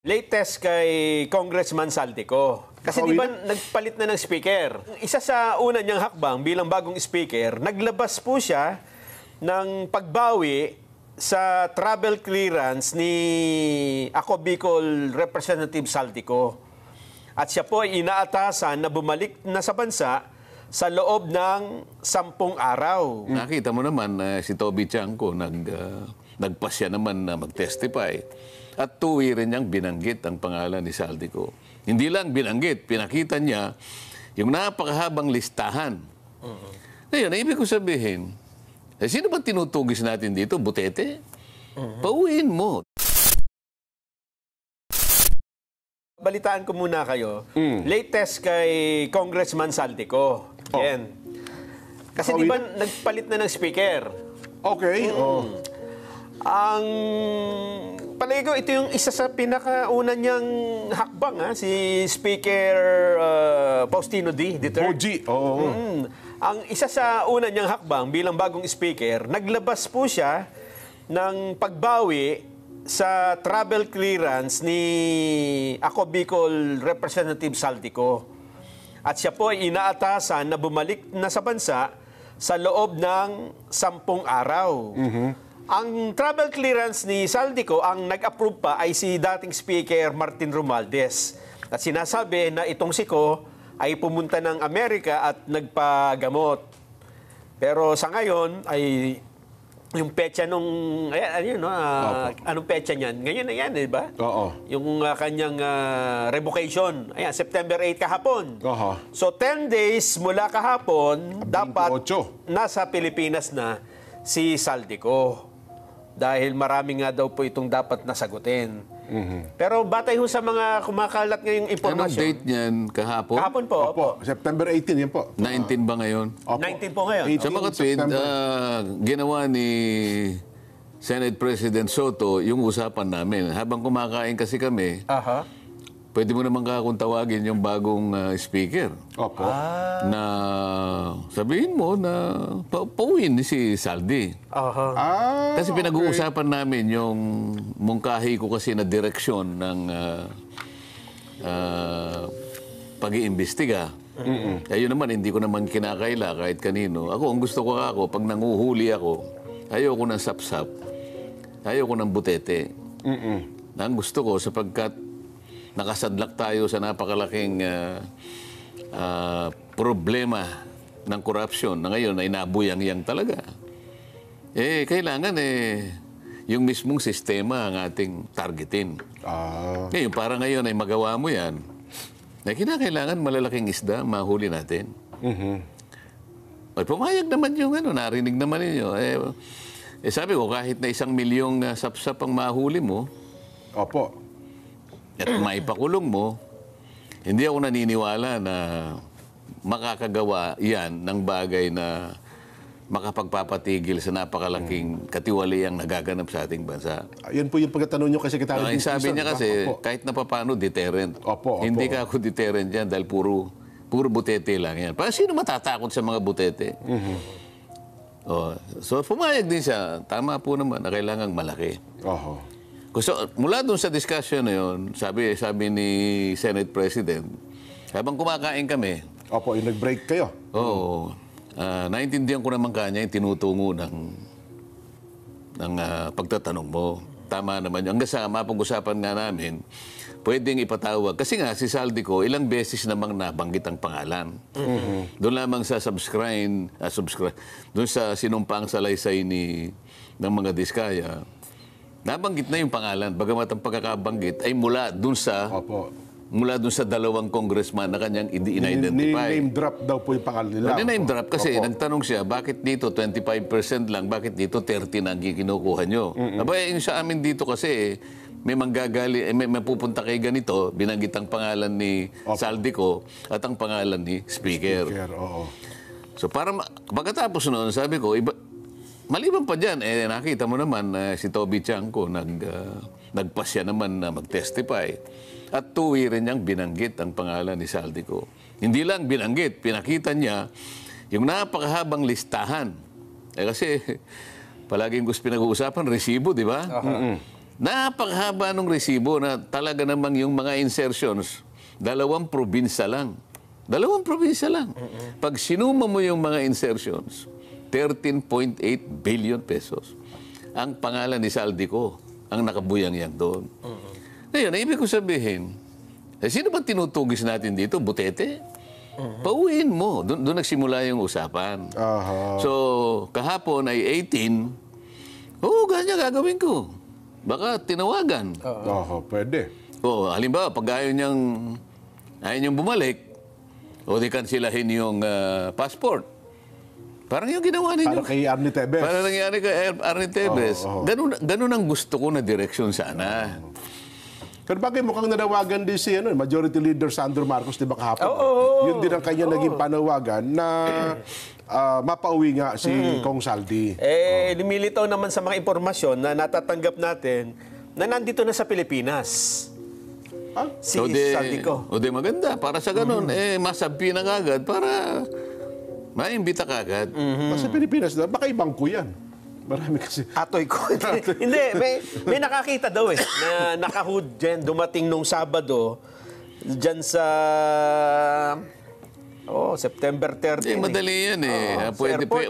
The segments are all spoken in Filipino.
Latest kay Congressman Saldico. Kasi di ba nagpalit na ng speaker? Isa sa una niyang hakbang bilang bagong speaker, naglabas po siya ng pagbawi sa travel clearance ni Ako Bicol Representative Saldico. At siya po ay inaatasan na bumalik na sa bansa sa loob ng 10 araw. Nakita mo naman si Toby Chanco nagpasya naman na mag-testify. At tuwi rin niyang binanggit ang pangalan ni Saldico. Hindi lang binanggit, pinakita niya yung napakahabang listahan. Ngayon, ibig ko sabihin, sino ba tinutugis natin dito? Butete? Pauwiin mo. Balitaan ko muna kayo. Latest kay Congressman Saldico. Yan. Kasi di ba nagpalit na ng speaker? Okay. Ang palagi ko, ito yung isa sa pinakauna niyang hakbang, si Speaker Faustino D. Boji. Ang isa sa una niyang hakbang bilang bagong speaker, naglabas po siya ng pagbawi sa travel clearance ni Ako Bicol Representative Saldico. At siya po ay inaatasan na bumalik na sa bansa sa loob ng 10 araw. Ang travel clearance ni Saldico, ang nag-approve pa ay si dating Speaker Martin Romualdez. At sinasabi na itong siko ay pumunta ng Amerika at nagpagamot. Pero sa ngayon ay yung petsa nung anong petsa niyan? Ngayon na yan, di ba? Oo. Yung kanyang revocation. Ayan, September 8 kahapon. So 10 days mula kahapon, dapat nasa Pilipinas na si Saldico. Dahil marami nga daw po itong dapat nasagutin. Pero batay ho sa mga kumakalat ngayong impormasyon. Anong date niyan? Kahapon? Kahapon po. Opo. September 18 yan po. 19 ba ngayon? 19 po ngayon. Sa mga tweet, ginawa ni Senate President Soto yung usapan namin. Habang kumakain kasi kami, pwede mo naman kung tawagin yung bagong speaker. Opo. Na sabihin mo na pauwiin si Saldi. Kasi pinag-uusapan namin yung mungkahi ko kasi na direksyon ng pag-iimbestiga. Ayun naman, hindi ko naman kinakaila kahit kanino. Ang gusto ko pag nanguhuli ako, ayoko ng sapsap, ayoko ng butete. Ang gusto ko, sapagkat nakasadlak tayo sa napakalaking problema ng korupsyon na ngayon ay nabuyang-yang talaga. Kailangan yung mismong sistema ang ating targetin. Ngayon, para ngayon ay magawa mo yan, na kinakailangan malalaking isda, mahuli natin. Pumayag naman yung narinig naman ninyo. Sabi ko, kahit na 1 milyong sapsap ang mahuli mo, Opo. At maipakulong mo, hindi ako naniniwala na makakagawa yan ng bagay na makapagpapatigil sa napakalaking katiwaliang nagaganap sa ating bansa. Yan po yung pagkatanong nyo kasi kita. Sabi niya kasi, kahit na paano, deterrent. Hindi ka ako deterrent yan dahil puro butete lang yan. Para sino matatakot sa mga butete? So, pumayag din siya. Tama po naman na kailangang malaki. So, mula doon sa discussion na yun, sabi ni Senate President, habang kumakain kami. Opo, yung nag-break kayo. Oo. Naintindihan ko naman kanya yung tinutungo ng pagtatanong mo. Tama naman yun. Hanggang sa mapag-usapan nga namin, pwedeng ipatawag. Kasi nga, si Saldico, ilang beses namang nabanggit ang pangalan. Doon lamang sa doon sa sinumpang salaysay ng mga Diskaya, nabanggit na yung pangalan. Bagamat ang pagkakabanggit ay mula dun sa dalawang congressman na kanyang in-identify. Name drop daw po yung pangalan nila. Name drop kasi nagtanong siya, bakit dito 25% lang, bakit dito 30% na ang kinukuha nyo? Yung sa amin dito kasi, may manggagali, may mapupunta kay ganito, binanggit ang pangalan ni Saldico at ang pangalan ni Speaker. So pagkatapos noon, sabi ko, maliban pa dyan, nakita mo naman si Toby Chanco nagpasya naman na mag-testify. At tuwi rin niyang binanggit ang pangalan ni Saldico. Hindi lang binanggit, pinakita niya yung napakahabang listahan. Kasi palaging gusto pinag-uusapan, resibo, di ba? Napakahaba ng resibo na talaga namang yung mga insertions, 2 probinsya lang. 2 probinsya lang. Pag sinuma mo yung mga insertions, 13.8 billion pesos. Ang pangalan ni Saldico, ang nakabuyang-yang doon. Ngayon, ibig ko sabihin, sino ba tinutugis natin dito? Butete? Pauwiin mo. Doon nagsimula yung usapan. So, kahapon ay 18, ganyan gagawin ko. Baka tinawagan. Pwede. Halimbawa, pag ayaw niyang bumalik, di kansilahin yung passport. Parang yung ginawa ninyo. Para kay Arnie Tevez. Parang nangyari kay Arnie Tevez. Ganun ang gusto ko na direksyon sana. Pero bakit mukhang nanawagan din si Majority Leader Sandro Marcos, di ba kahapon? Yun din ang kanya naging panawagan na mapauwi nga si Kong Saldi. Lumilitaw naman sa mga impormasyon na natatanggap natin na nandito na sa Pilipinas. Si Saldico. Maganda. Para sa ganun, masabi na kagad para maimbita kagad. Sa Pilipinas na, baka ibang ko yan. Marami kasi. Atoy ko. Hindi, may nakakita daw na nakahood dyan, dumating nung Sabado, dyan sa September 13. Madali yan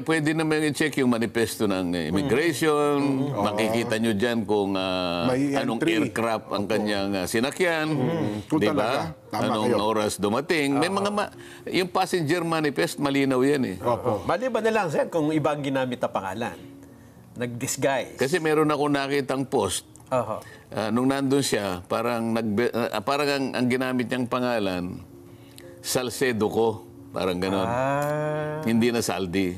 pwede naman i-check yung manifesto ng immigration. Makikita nyo dyan kung anong aircraft ang kanyang sinakyan. Di ba? Anong oras dumating. May mga yung passenger manifest, malinaw yan Maliban na lang, sir, kung ibang ginamit na pangalan. Nag-disguise. Kasi meron ako nakitang post. Nung nandun siya, parang ang ginamit niyang pangalan, Salcedo ko. Parang gano'n. Hindi na Saldi.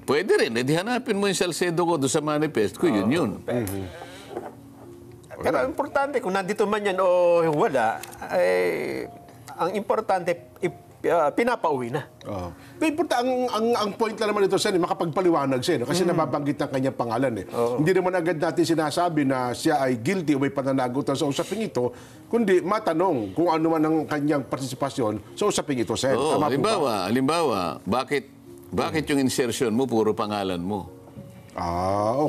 Pwede rin. Di hanapin mo yung Salcedo ko doon sa manifest ko. Yun. Pero importante, kung nandito man yan o wala, ang importante, pinapauwi na. Ang point lang naman ito, Sen, makapagpaliwanag siya. Kasi nababanggit ang kanyang pangalan. Hindi naman agad natin sinasabi na siya ay guilty o may pananagutan sa usaping ito, kundi matanong kung ano man ang kanyang partisipasyon sa usaping ito, Sen. Halimbawa, bakit yung insertion mo puro pangalan mo?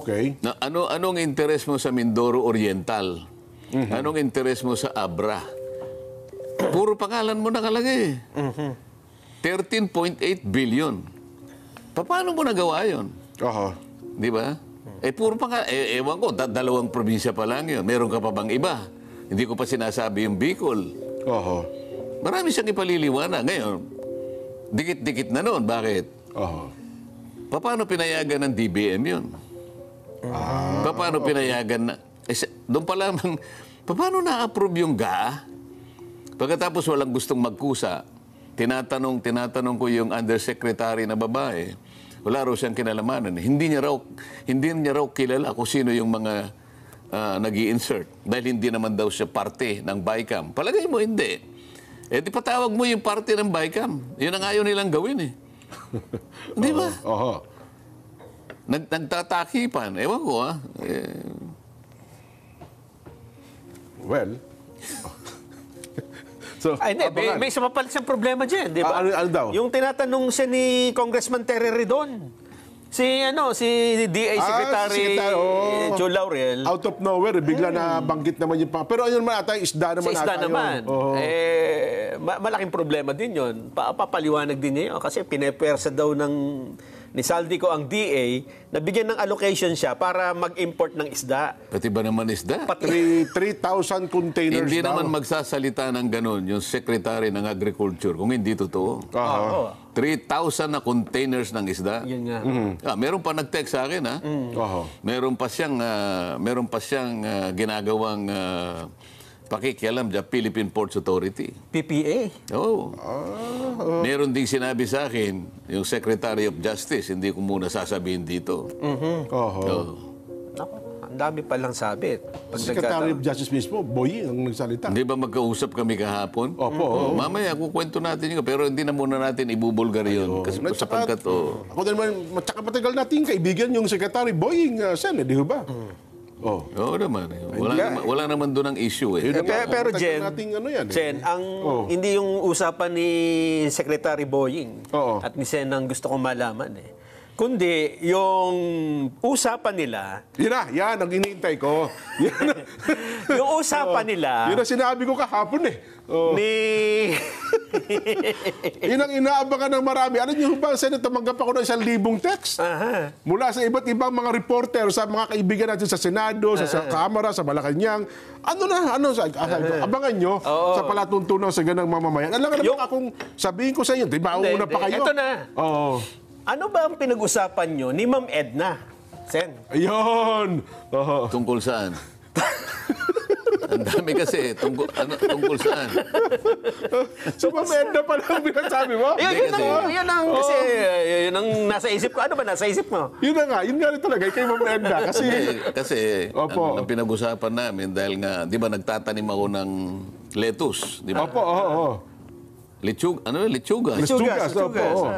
Okay. Anong interest mo sa Mindoro Oriental? Anong interest mo sa Abra? Puro pangalan mo nakalagay. 13.8 billion. Paano mo nagawa yun? Di ba? Puro pangalan. Ewan ko, 2 probinsya pa lang yun. Meron ka pa bang iba? Hindi ko pa sinasabi yung Bicol. Marami siyang ipaliliwanag. Ngayon, dikit-dikit na noon. Bakit? Paano pinayagan ng DBM yun? Paano pinayagan na... doon pa lamang, paano na-approve yung GAA? Pagkatapos walang gustong magkusa, tinatanong ko yung undersecretary na babae, wala raw siyang kinalamanan. Hindi niya raw kilala kung sino yung mga nag-i-insert dahil hindi naman daw siya parte ng BICAM. Palagay mo, hindi. Di patawag mo yung parte ng BICAM. Yun ang ayaw nilang gawin Di ba? Nagtatakipan. Ewan ko Well... Hindi, may isa pa pala siyang problema dyan, di ba? Ano daw? Yung tinatanong siya ni Congressman Terry Redon. Si DA Secretary Joe Laurel. Out of nowhere, bigla na banggit naman yung pero ayun naman ata, isda naman Isda naman. Malaking problema din yun. Papaliwanag din niya yun. Kasi pinepersa daw ni Saldico ang DA na bigyan ng allocation siya para mag-import ng isda. Pati ba naman isda? 3,000 containers Hindi daw. naman magsasalita ng ganun yung Secretary ng Agriculture kung hindi totoo. 3,000 na containers ng isda. Yun nga. Meron pa nag-text sa akin, Meron pa siyang ginagawang pakikialam dyan, Philippine Ports Authority. PPA? Meron ding sinabi sa akin, yung Secretary of Justice, hindi ko muna sasabihin dito. Ang dami palang sabit. Secretary of Justice mismo, Boy, ang nagsalita. Hindi ba magkausap kami kahapon? Mamaya, kukwento natin yun. Pero hindi na muna natin ibubulgar yun. Kasi sapagkat, Ako din naman, matsaka matagal nating kaibigan yung Secretary Boying, Sen, di ba? Oo naman. Wala naman doon ang issue Pero Jen, hindi yung usapan ni Secretary Boying at ni Sen ang gusto kong malaman kundi yung usapan nila, Yan ang iniintay ko. Yan, yung usapan nila yun ang sinabi ko kahapon eh. ni... Yun ang inaabangan ng marami. Alam niyo ba, Senator, tumanggap ako ng 1,000 text Aha. mula sa iba't ibang mga reporter, sa mga kaibigan natin sa Senado, sa Kamara, sa Malacanang. Abangan nyo sa palatuntunan sa ganang mamamayan. Alam nga naman akong sabihin ko sa inyo, di ba, una pa kayo? Ito na. Oo. Ano ba ang pinag-usapan nyo ni Ma'am Edna? Sen. Ayun. Oo. Tungkol saan? Ang dami kasi. Tungkol saan? So, mamenda pa lang binasabi mo? Yun ang nasa isip ko. Ano ba nasa isip mo? Yun na nga rin talaga, kay mamenda. Kasi Opo. ang pinag-usapan namin, dahil nga, di ba nagtatanim ako ng lettuce, di ba? Opo, oo. Lechugas. Lechugas, opo, oo.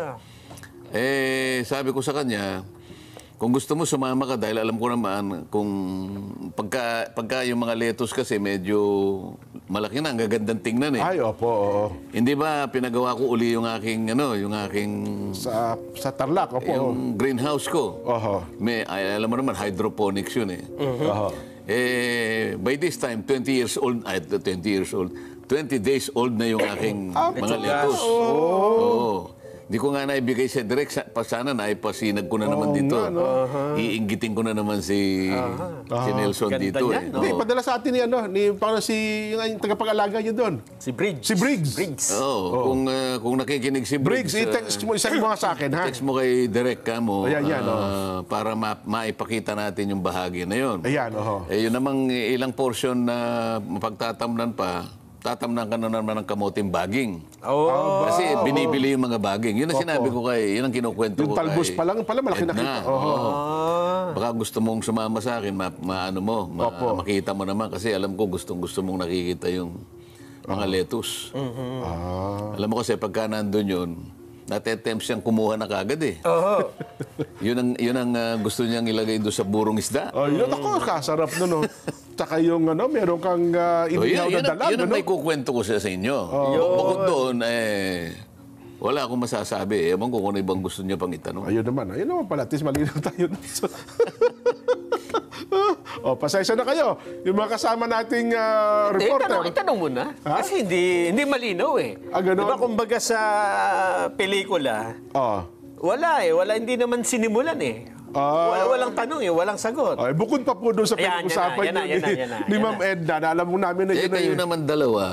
Sabi ko sa kanya, kung gusto mo sumama ka, dahil alam ko naman kung pagka yung mga lettuce kasi medyo malaki na, ang gagandang tingnan eh. Ay, opo, oo. Hindi ba pinagawa ko uli yung aking Sa Tarlac, opo. yung greenhouse ko. Oho. Alam mo naman, hydroponics yun eh. Oho. By this time, 20 days old na yung aking mga lettuce. Oo. Di ko nga naibigay siya direct. Sana naipasinag ko na naman dito. Iinggitin ko na naman si Nelson Ganda dito. niyan, no? Hindi, padala sa atin parang yung tagapag-alaga niyo doon. Si Briggs. Si Briggs. Oo. Kung nakikinig si Briggs, Briggs, i-text mo, isang mga sa akin, ha? text mo kay Direk ka mo Ayan, para maipakita natin yung bahagi na yun. Ayan, oho. Yun namang ilang portion na mapagtatamnan pa, tatamnan ka na naman ng kamuting baging. Kasi binibili yung mga baging. Yun ang sinabi ko yun ang kinukwento Yung ko talbos pa lang pala, malaki Edna. nakita. Baka gusto mong sumama sa akin, makita mo naman. Kasi alam ko gustong-gusto mong nakikita yung mga lettuce. Alam mo kasi pagka nandun yun, natetempt siyang kumuha na kagad eh. Yun ang gusto niyang ilagay doon sa burong isda. Yun ako, kasarap nun, Tsaka yung meron kang inihaw na dalag. Yun ang may kukwento ko sa inyo. Bukod doon, wala akong masasabi. Ewan ko kung ano ibang gusto niya pang itanong. Ayun naman pala. At least malinaw tayo. Pasensya na kayo. Yung mga kasama nating reporter. Itanong mo na. Kasi hindi malinaw eh. Ganon? Diba kumbaga sa pelikula, wala hindi naman sinimulan eh. Walang tanong eh, walang sagot. Bukod pa po doon sa pinag-usapan yan na. ni Ma'am Edna, na alam mo namin na yun kayo naman dalawa,